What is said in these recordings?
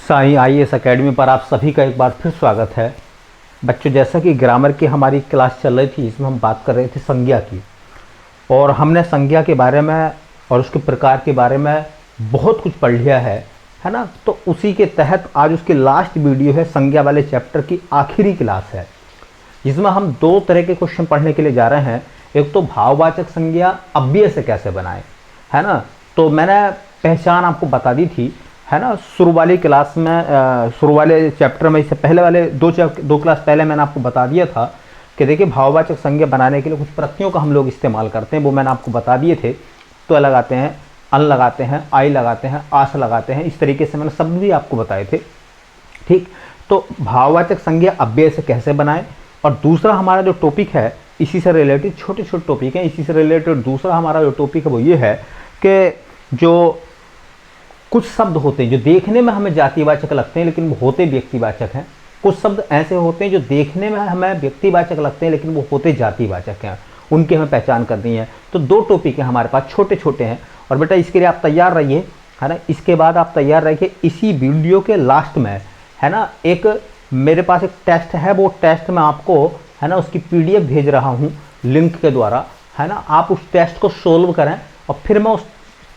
Sai IAS academy पर आप सभी का एक बार फिर स्वागत है। बच्चों, जैसा कि ग्रामर की हमारी क्लास चल रही थी, इसमें हम बात कर रहे थे संज्ञा की, और हमने संज्ञा के बारे में और उसके प्रकार के बारे में बहुत कुछ पढ़ लिया है ना। तो उसी के तहत आज उसकी लास्ट वीडियो है, संज्ञा वाले चैप्टर की आखिरी क्लास है, जिसमें हम दो तरह के क्वेश्चन पढ़ने के लिए जा रहे हैं। एक तो भाववाचक संज्ञा अव्यय से कैसे बनाएं, है ना। तो मैंने पहचान आपको बता दी थी, है ना, शुरू वाली क्लास में, शुरू वाले चैप्टर में। इससे पहले वाले दो क्लास पहले मैंने आपको बता दिया था कि देखिए भाववाचक संज्ञा बनाने के लिए कुछ प्रत्ययों का हम लोग इस्तेमाल करते हैं, वो मैंने आपको बता दिए थे। तो लगाते हैं, अन लगाते हैं, आई लगाते हैं, आस लगाते हैं, इस तरीके से मैंने शब्द भी आपको बताए थे। ठीक, तो भाववाचक संज्ञा अव्यय से कैसे बनाएं। और दूसरा हमारा जो टॉपिक है, इसी से रिलेटेड छोटे छोटे टॉपिक हैं, इसी से रिलेटेड दूसरा हमारा जो टॉपिक है वो ये है कि जो कुछ शब्द होते हैं जो देखने में हमें जातिवाचक लगते हैं लेकिन वो होते व्यक्तिवाचक हैं। कुछ शब्द ऐसे होते हैं जो देखने में हमें व्यक्तिवाचक लगते हैं लेकिन वो होते जातिवाचक हैं, उनकी हमें पहचान करनी है। तो दो टॉपिक हैं हमारे पास, छोटे छोटे हैं। और बेटा इसके लिए आप तैयार रहिए, है ना। इसके बाद आप तैयार रहिए, इसी वीडियो के लास्ट में, है ना, एक मेरे पास एक टेस्ट है, वो टेस्ट मैं आपको, है ना, उसकी PDF भेज रहा हूँ लिंक के द्वारा, है ना। आप उस टेस्ट को सोल्व करें और फिर मैं उस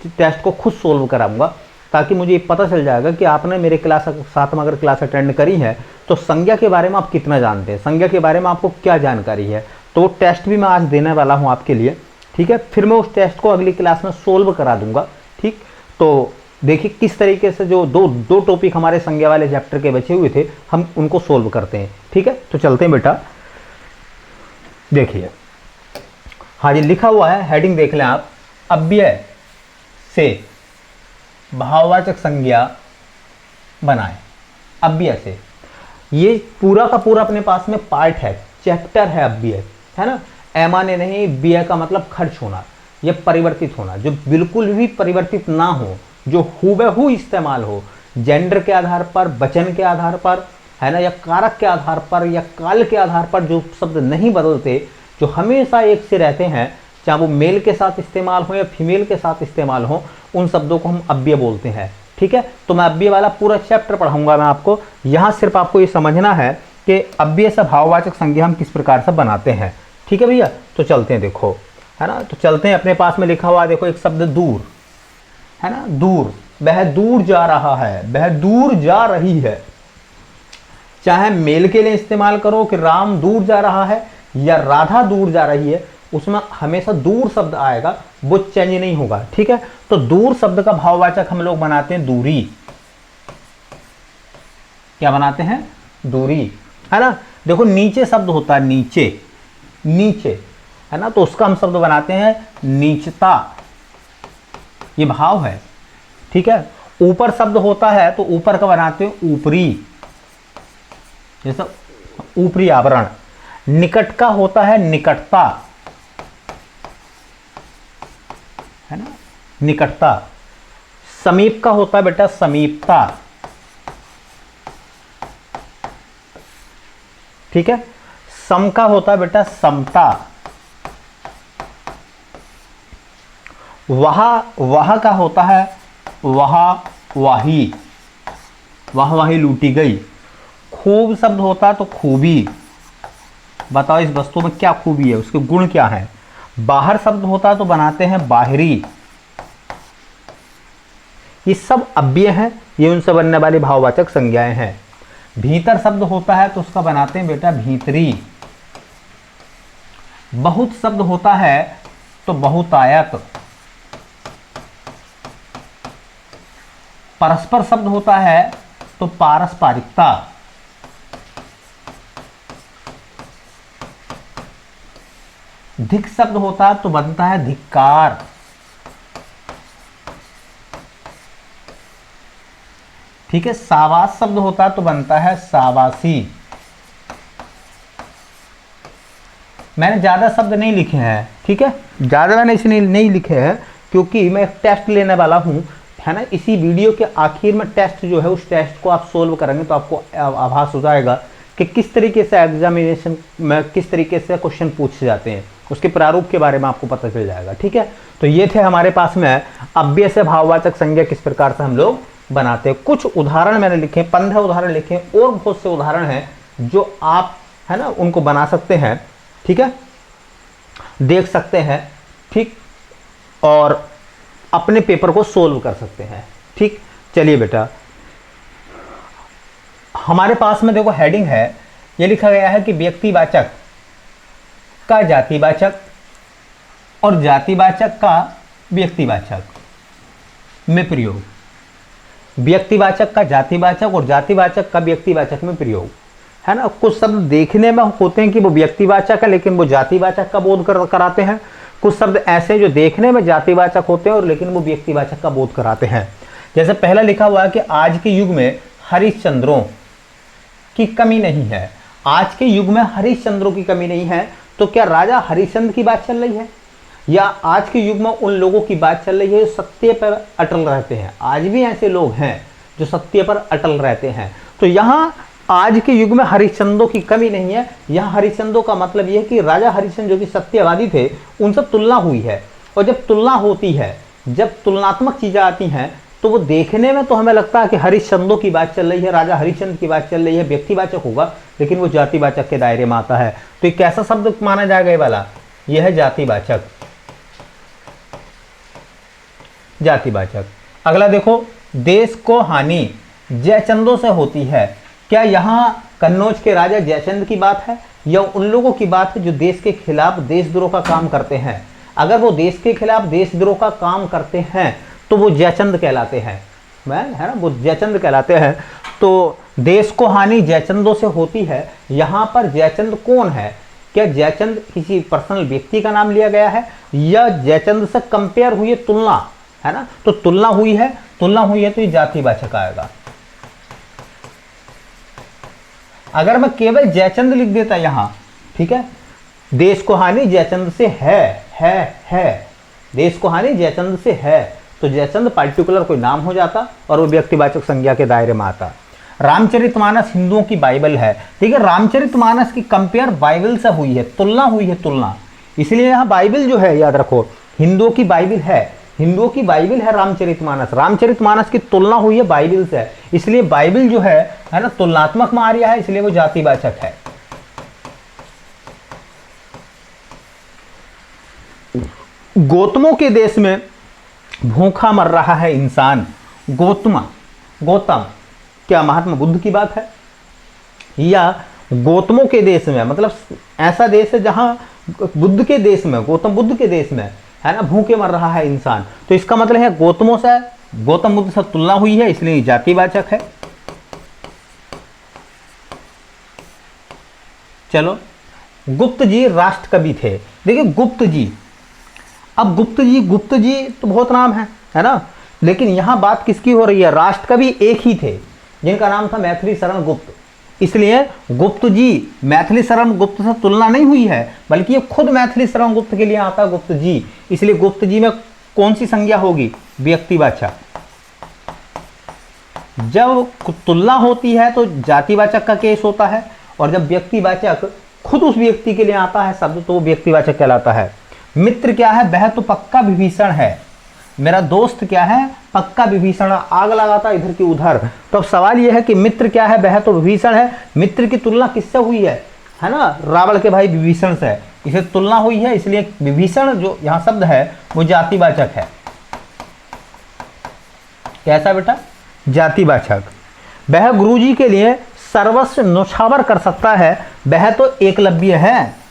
टेस्ट को खुद सोल्व कराऊंगा, ताकि मुझे पता चल जाएगा कि आपने मेरे क्लास साथ में अगर क्लास अटेंड करी है तो संज्ञा के बारे में आप कितना जानते हैं, संज्ञा के बारे में आपको क्या जानकारी है। तो वो टेस्ट भी मैं आज देने वाला हूँ आपके लिए, ठीक है। फिर मैं उस टेस्ट को अगली क्लास में सोल्व करा दूंगा, ठीक। तो देखिए किस तरीके से जो दो टॉपिक हमारे संज्ञा वाले चैप्टर के बचे हुए थे, हम उनको सोल्व करते हैं, ठीक है। तो चलते हैं बेटा, देखिए, हाँ जी, लिखा हुआ है, हेडिंग देख लें आप, अव्यय से भाववाचक संज्ञा बनाएं। अव्यय से, ये पूरा का पूरा अपने पास में पार्ट है, चैप्टर है अव्यय, है ना। माने नहीं, व्यय का मतलब खर्च होना, ये परिवर्तित होना, जो बिल्कुल भी परिवर्तित ना हो, जो हूबहू इस्तेमाल हो, जेंडर के आधार पर, वचन के आधार पर, है ना, या कारक के आधार पर, या काल के आधार पर, जो शब्द नहीं बदलते, जो हमेशा एक से रहते हैं, चाहे वो मेल के साथ इस्तेमाल हो या फीमेल के साथ इस्तेमाल हो, उन शब्दों को हम अव्यय बोलते हैं, ठीक है। तो मैं अव्यय वाला पूरा चैप्टर पढ़ाऊंगा मैं आपको। यहाँ सिर्फ आपको ये समझना है कि अव्यय से भाववाचक संज्ञा हम किस प्रकार से बनाते हैं, ठीक है भैया। तो चलते हैं, देखो, है ना, तो चलते हैं। अपने पास में लिखा हुआ देखो एक शब्द दूर, है ना, दूर, वह दूर जा रहा है, वह दूर जा रही है। चाहे मेल के लिए इस्तेमाल करो कि राम दूर जा रहा है या राधा दूर जा रही है, उसमें हमेशा दूर शब्द आएगा, वो चेंज नहीं होगा, ठीक है। तो दूर शब्द का भाववाचक हम लोग बनाते हैं दूरी। क्या बनाते हैं? दूरी, है ना। देखो नीचे शब्द होता है, नीचे, नीचे, है ना, तो उसका हम शब्द बनाते हैं नीचता, ये भाव है, ठीक है। ऊपर शब्द होता है तो ऊपर का बनाते हैं ऊपरी, जैसा ऊपरी आवरण। निकट का होता है निकटता, है ना, निकटता। समीप का होता है बेटा समीपता, ठीक है। सम का होता है बेटा समता। वह का होता है वहा वाही, वाह वाही लूटी गई। खूब शब्द होता है तो खूबी, बताओ इस वस्तु में क्या खूबी है, उसके गुण क्या है। बाहर शब्द होता है तो बनाते हैं बाहरी। ये सब अव्यय हैं, ये उनसे बनने वाली भाववाचक संज्ञाएं हैं। भीतर शब्द होता है तो उसका बनाते हैं बेटा भीतरी। बहुत शब्द होता है तो बहुतायत। परस्पर शब्द होता है तो पारस्परिकता। धिक शब्द होता है तो बनता है धिक्कार। ठीक है। सावास शब्द होता है तो बनता है सावासी। मैंने ज्यादा शब्द नहीं लिखे हैं, ठीक है, ज्यादा मैंने इसलिए नहीं लिखे हैं क्योंकि मैं एक टेस्ट लेने वाला हूं, है ना। इसी वीडियो के आखिर में टेस्ट जो है, उस टेस्ट को आप सोल्व करेंगे तो आपको आभास हो जाएगा कि किस तरीके से एग्जामिनेशन में किस तरीके से क्वेश्चन पूछे जाते हैं, उसके प्रारूप के बारे में आपको पता चल जाएगा, ठीक है। तो ये थे हमारे पास में अव्यय से भाववाचक संज्ञा किस प्रकार से हम लोग बनाते हैं। कुछ उदाहरण मैंने लिखे, 15 उदाहरण लिखे, और बहुत से उदाहरण हैं जो आप है ना उनको बना सकते हैं, ठीक है, देख सकते हैं, ठीक, और अपने पेपर को सोल्व कर सकते हैं, ठीक। चलिए बेटा, हमारे पास में देखो हेडिंग है, ये लिखा गया है कि व्यक्तिवाचक का जातिवाचक और जातिवाचक का व्यक्तिवाचक में प्रयोग, व्यक्तिवाचक का जातिवाचक और जातिवाचक का व्यक्तिवाचक में प्रयोग, है ना। कुछ शब्द देखने में होते हैं कि वो व्यक्तिवाचक है लेकिन वो जातिवाचक का बोध कराते हैं। कुछ शब्द ऐसे जो देखने में जातिवाचक होते हैं और लेकिन वो व्यक्तिवाचक का बोध कराते हैं। जैसे पहला लिखा हुआ है कि आज के युग में हरिश्चंद्रों की कमी नहीं है। आज के युग में हरिश्चंद्रों की कमी नहीं है, तो क्या राजा हरिश्चंद्र की बात चल रही है, या आज के युग में उन लोगों की बात चल रही है जो सत्य पर अटल रहते हैं? आज भी ऐसे लोग हैं जो सत्य पर अटल रहते हैं। तो यहाँ आज के युग में हरिश्चंद्रों की कमी नहीं है। यहाँ हरिश्चंद्रों का मतलब यह है कि राजा हरिश्चंद्र जो कि सत्यवादी थे, उनसे तुलना हुई है। और जब तुलना होती है, जब तुलनात्मक चीजें आती हैं, तो वो देखने में तो हमें लगता है कि हरिश्चंद्रों की बात चल रही है, राजा हरिश्चंद्र की बात चल रही है, व्यक्तिवाचक होगा, लेकिन वो जातिवाचक के दायरे में आता है। तो ये कैसा शब्द माना जाएगा? ये वाला, यह है जातिवाचक, जातिवाचक। अगला देखो, देश को हानि जयचंदों से होती है। क्या यहाँ कन्नौज के राजा जयचंद की बात है या उन लोगों की बात है जो देश के खिलाफ देशद्रोह का काम करते हैं? अगर वो देश के खिलाफ देशद्रोह का काम करते हैं तो वो जयचंद कहलाते हैं, है ना, वो जयचंद कहलाते हैं। तो देश को हानि जयचंदों से होती है, यहाँ पर जयचंद कौन है? क्या जयचंद किसी पर्सनल व्यक्ति का नाम लिया गया है या जयचंद से कंपेयर हुई है, तुलना, है ना? तो तुलना हुई है, तुलना हुई है तो ये जातिवाचक आएगा। अगर मैं केवल जयचंद लिख देता यहाँ, ठीक है, देश को हानि जयचंद से है, देश को हानि जयचंद से है, तो जयचंद पार्टिकुलर कोई नाम हो जाता और वो व्यक्तिवाचक संज्ञा के दायरे में आता। रामचरितमानस हिंदुओं की बाइबल है, ठीक है, रामचरितमानस की कंपेयर बाइबल से हुई है, तुलना हुई है, तुलना। इसलिए यहाँ बाइबल जो है, याद रखो, हिंदुओं की बाइबल है, हिंदुओं की बाइबल है रामचरितमानस। रामचरितमानस की तुलना हुई है बाइबल से, इसलिए बाइबल जो है ना, तुलनात्मक में आ रहा है, इसलिए वो जातिवाचक है। गौतमों के देश में भूखा मर रहा है इंसान। गौतम क्या महात्मा बुद्ध की बात है? या गौतमों के देश में मतलब ऐसा देश है जहां बुद्ध के देश में, गौतम बुद्ध के देश में, है ना, भूखे मर रहा है इंसान। तो इसका मतलब है गौतमों से, गौतम बुद्ध से तुलना हुई है, इसलिए जातिवाचक है। चलो, गुप्त जी राष्ट्र कवि थे। देखिए गुप्त जी, अब गुप्त जी तो बहुत नाम है ना, लेकिन यहां बात किसकी हो रही है? राष्ट्र कवि एक ही थे जिनका नाम था मैथिली शरण गुप्त। इसलिए गुप्त जी, मैथिली शरण गुप्त से तुलना नहीं हुई है, बल्कि ये खुद मैथिली शरण गुप्त के लिए आता है गुप्त जी। इसलिए गुप्त जी में कौन सी संज्ञा होगी? व्यक्तिवाचक। जब तुलना होती है तो जातिवाचक का केस होता है, और जब व्यक्तिवाचक खुद उस व्यक्ति के लिए आता है शब्द, तो वो व्यक्तिवाचक कहलाता है। मित्र क्या है? वह तो पक्का विभीषण है। मेरा दोस्त क्या है? पक्का विभीषण। आग लगाता इधर की उधर। तो अब सवाल यह है कि मित्र क्या है? वह तो विभीषण है। मित्र की तुलना किससे हुई है ना? रावण के भाई विभीषण से, इसे तुलना हुई है, इसलिए विभीषण जो यहाँ शब्द है वो जातिवाचक है। कैसा बेटा? जातिवाचक। वह गुरुजी के लिए सर्वस्व न्यौछावर कर सकता है। वह तो एकलव्य है,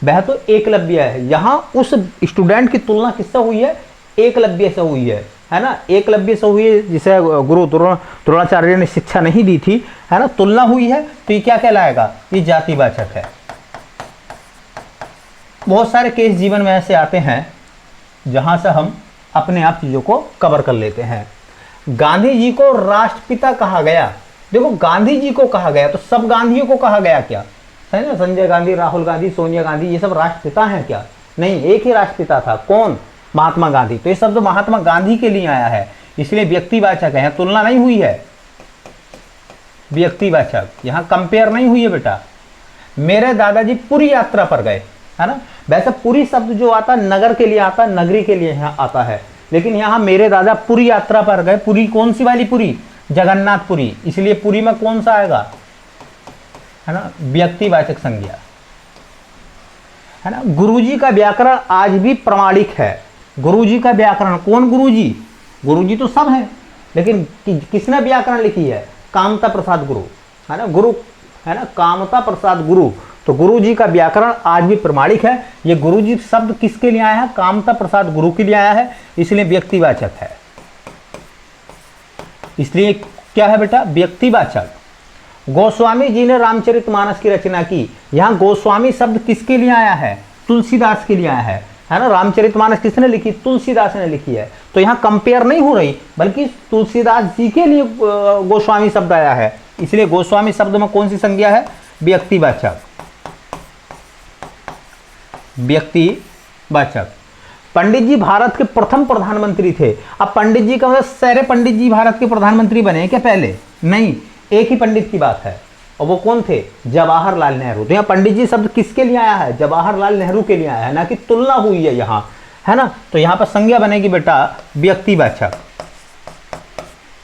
वह तो एकलव्य है। यहाँ उस स्टूडेंट की तुलना किससे हुई है? एकलव्य से हुई है ना, एकलव्य से हुई है, जिसे गुरु द्रोणाचार्य ने शिक्षा नहीं दी थी, है ना, तुलना हुई है, तो ये क्या कहलाएगा? ये जातिवाचक है। बहुत सारे केस जीवन में ऐसे आते हैं जहां से हम अपने आप चीजों को कवर कर लेते हैं। गांधी जी को राष्ट्रपिता कहा गया। देखो गांधी जी को कहा गया तो सब गांधियों को कहा गया क्या? है ना, संजय गांधी, राहुल गांधी, सोनिया गांधी, ये सब राष्ट्रपिता हैं क्या? नहीं, एक ही राष्ट्रपिता था। कौन? महात्मा गांधी। तो ये शब्द महात्मा गांधी के लिए आया है, इसलिए व्यक्तिवाचक है, तुलना नहीं हुई है, व्यक्तिवाचक। यहां कंपेयर नहीं हुई है बेटा। मेरे दादाजी पूरी यात्रा पर गए, है ना। वैसे पूरी शब्द जो आता है नगर के लिए आता है, नगरी के लिए यहाँ आता है, लेकिन यहाँ मेरे दादा पुरी यात्रा पर गए। पुरी कौन सी वाली पुरी? जगन्नाथपुरी। इसलिए पुरी में कौन सा आएगा, है ना, व्यक्तिवाचक संज्ञा, है ना। गुरुजी का व्याकरण आज भी प्रमाणिक है। गुरुजी का व्याकरण, कौन गुरुजी? गुरुजी तो सब हैं, लेकिन किसने व्याकरण लिखी है? कामता प्रसाद गुरु, है ना, गुरु, है ना, कामता प्रसाद गुरु। तो गुरुजी का व्याकरण आज भी प्रमाणिक है। ये गुरुजी शब्द किसके लिए आया है? कामता प्रसाद गुरु के लिए आया है, इसलिए व्यक्तिवाचक है। इसलिए क्या है बेटा? व्यक्तिवाचक। गोस्वामी जी ने रामचरितमानस की रचना की। यहाँ गोस्वामी शब्द किसके लिए आया है? तुलसीदास के लिए आया है ना। रामचरितमानस किसने लिखी? तुलसीदास ने लिखी है। तो यहाँ कंपेयर नहीं हो रही, बल्कि तुलसीदास जी के लिए गोस्वामी शब्द आया है। इसलिए गोस्वामी शब्द में कौन सी संज्ञा है? व्यक्तिवाचक। व्यक्तिवाचक। पंडित जी भारत के प्रथम प्रधानमंत्री थे। अब पंडित जी का मतलब सारे पंडित जी भारत के प्रधानमंत्री बने क्या पहले? नहीं, एक ही पंडित की बात है, और वो कौन थे? जवाहरलाल नेहरू। तो यहाँ पंडित जी शब्द किसके लिए आया है? जवाहरलाल नेहरू के लिए आया है, ना कि तुलना हुई है यहाँ, है ना। तो यहाँ पर संज्ञा बनेगी बेटा व्यक्तिवाचक।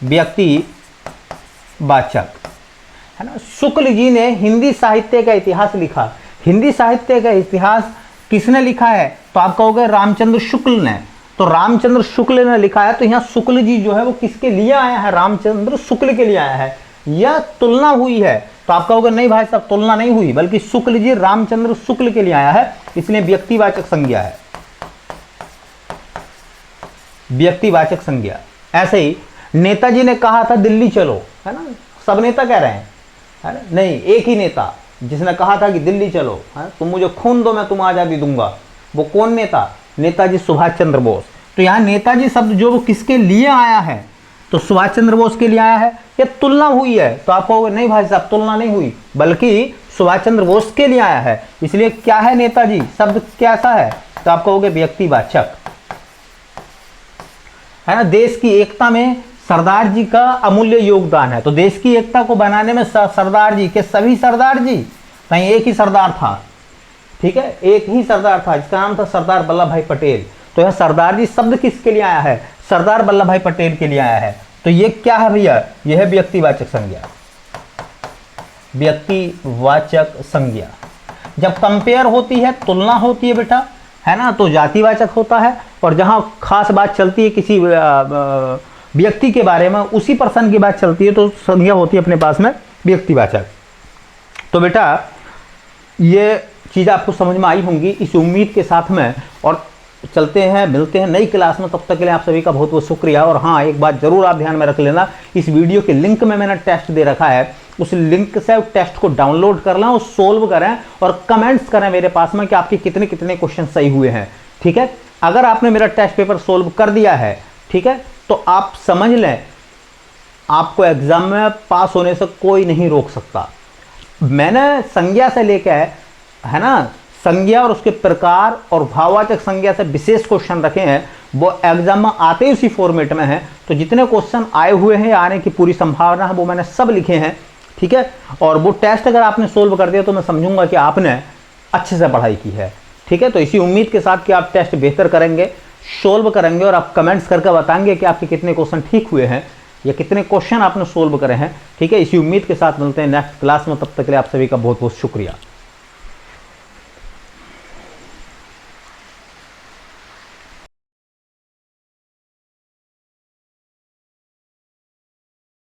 व्यक्तिवाचक, है ना। शुक्ल जी ने हिंदी साहित्य का इतिहास लिखा। हिंदी साहित्य का इतिहास किसने लिखा है? तो आप कहोगे रामचंद्र शुक्ल ने। तो रामचंद्र शुक्ल ने लिखा है। तो यहाँ शुक्ल जी जो है वो किसके लिए आया है? रामचंद्र शुक्ल के लिए आया है। यह तुलना हुई है। तो आप कहोगे नहीं भाई साहब, तुलना नहीं हुई, बल्कि शुक्ल जी रामचंद्र शुक्ल के लिए आया है, इसलिए व्यक्तिवाचक संज्ञा है। व्यक्तिवाचक संज्ञा। ऐसे ही नेताजी ने कहा था दिल्ली चलो, है ना। सब नेता कह रहे हैं, है ना, नहीं, एक ही नेता जिसने कहा था कि दिल्ली चलो, है, तुम मुझे खून दो मैं तुम्हें आज़ादी दूंगा। वो कौन नेता? नेताजी सुभाष चंद्र बोस। तो यहाँ नेताजी शब्द जो वो किसके लिए आया है? तो सुभाष चंद्र बोस के लिए आया है। ये तुलना हुई है। तो आप कहोगे नहीं भाई साहब, तुलना नहीं हुई, बल्कि सुभाष चंद्र बोस के लिए आया है। इसलिए क्या है नेताजी शब्द कैसा है? तो आप कहोगे व्यक्तिवाचक, है ना। देश की एकता में सरदार जी का अमूल्य योगदान है। तो देश की एकता को बनाने में सरदार जी के, सभी सरदार जी नहीं, एक ही सरदार था, ठीक है, एक ही सरदार था जिसका नाम था सरदार वल्लभ भाई पटेल। तो यह सरदार जी शब्द किसके लिए आया है? सरदार वल्लभ भाई पटेल के लिए आया है। तो ये क्या है भैया? यह है व्यक्तिवाचक संज्ञा। व्यक्तिवाचक संज्ञा। जब कंपेयर होती है, तुलना होती है बेटा, है ना, तो जातिवाचक होता है। और जहां खास बात चलती है किसी व्यक्ति के बारे में, उसी पर्सन की बात चलती है, तो संज्ञा होती है अपने पास में व्यक्तिवाचक। तो बेटा ये चीज़ आपको समझ में आई होंगी, इस उम्मीद के साथ में। और चलते हैं, मिलते हैं नई क्लास में। तब तक के लिए आप सभी का बहुत बहुत शुक्रिया। और हाँ, एक बात जरूर आप ध्यान में रख लेना, इस वीडियो के लिंक में मैंने टेस्ट दे रखा है, उस लिंक से टेस्ट को डाउनलोड कर लें और सोल्व करें और कमेंट्स करें मेरे पास में कि आपके कितने कितने क्वेश्चन सही हुए हैं, ठीक है। अगर आपने मेरा टेस्ट पेपर सोल्व कर दिया है, ठीक है, तो आप समझ लें आपको एग्जाम में पास होने से कोई नहीं रोक सकता। मैंने संज्ञा से लेकर, है ना, संज्ञा और उसके प्रकार और भाववाचक संज्ञा से विशेष क्वेश्चन रखे हैं, वो एग्जाम में आते ही उसी फॉर्मेट में हैं। तो जितने क्वेश्चन आए हुए हैं, आने की पूरी संभावना है, वो मैंने सब लिखे हैं, ठीक है। और वो टेस्ट अगर आपने सोल्व कर दिया तो मैं समझूंगा कि आपने अच्छे से पढ़ाई की है, ठीक है। तो इसी उम्मीद के साथ कि आप टेस्ट बेहतर करेंगे, सोल्व करेंगे, और आप कमेंट्स करके बताएंगे कि आपके कितने क्वेश्चन ठीक हुए हैं या कितने क्वेश्चन आपने सोल्व करे हैं, ठीक है। इसी उम्मीद के साथ मिलते हैं नेक्स्ट क्लास में। तब तक के लिए आप सभी का बहुत बहुत शुक्रिया।